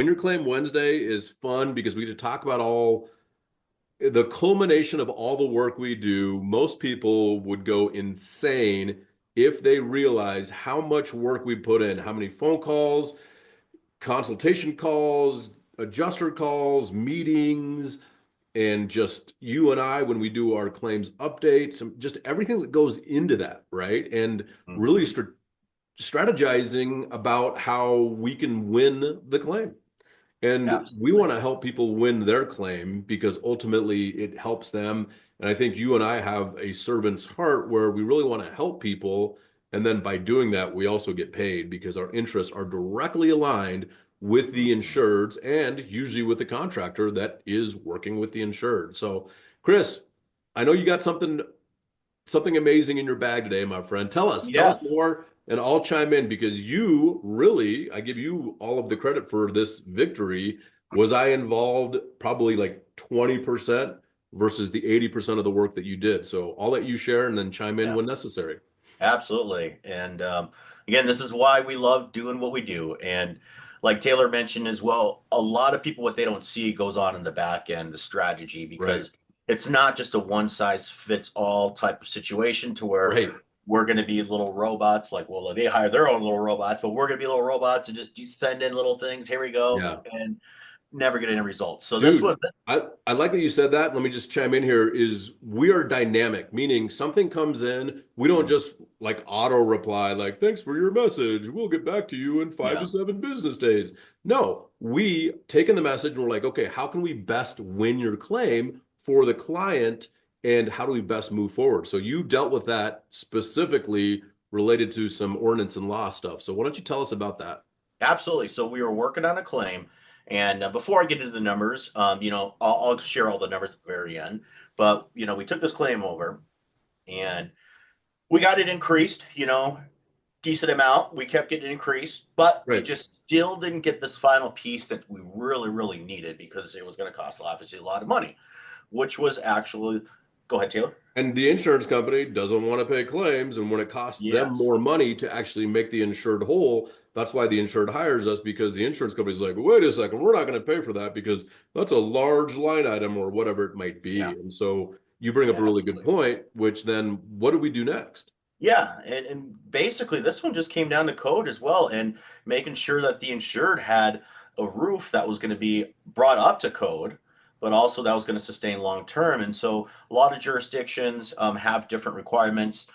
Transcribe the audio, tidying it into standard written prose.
Win Your Claim Wednesday is fun because we get to talk about all the culmination of all the work we do. Most people would go insane if they realize how much work we put in, how many phone calls, consultation calls, adjuster calls, meetings, and just you and I when we do our claims updates, and just everything that goes into that, right? And really Hmm. strategizing about how we can win the claim. And we Absolutely. want to help people win their claim because ultimately it helps them. And I think you and I have a servant's heart where we really want to help people. And then by doing that, we also get paid because our interests are directly aligned with the Mhm. insureds and usually with the contractor that is working with the insured. So, Chris, I know you got something amazing in your bag today, my friend. Tell us Yes. more, and I'll chime in because you really, I give you all of the credit for this victory. Was I involved probably like 20% versus the 80% of the work that you did? So I'll let you share and then chime in Yeah, when necessary. absolutely. And again, this is why we love doing what we do. And like Taylor mentioned as well, a lot of people, what they don't see goes on in the back end, the strategy, Right. because it's not just a one size fits all type of situation to where Right. we're going to be little robots. Like, well, they hire their own little robots, but we're going to be little robots and just send in little things. Here we go. Yeah. And never get any results. So this Dude, one, I like that you said that. Let me just chime in here is we are dynamic, meaning something comes in, we don't just like auto reply like thanks for your message. We'll get back to you in five to yeah, 7 business days. No, we take in the message and we're like, okay, how can we best win your claim for the client and how do we best move forward? So you dealt with that specifically related to some ordinance and law stuff. So why don't you tell us about that? absolutely. So we were working on a claim, and before I get into the numbers, I'll share all the numbers at the very end. But we took this claim over, and we got it increased. Decent amount. We kept getting increased, but we Right. just still didn't get this final piece that we really, really needed because it was going to cost obviously a lot of money, which was actually. Go ahead, Taylor. And the insurance company doesn't want to pay claims. And when it costs them Yes. more money to actually make the insured whole, that's why the insured hires us because the insurance company's like, wait a second, we're not going to pay for that because that's a large line item or whatever it might be. Yeah. And so you bring up a really good Absolutely. point, which then what do we do next? Yeah, and basically this one just came down to code as well and making sure that the insured had a roof that was going to be brought up to code, but also that was going to sustain long term. And so a lot of jurisdictions have different requirements.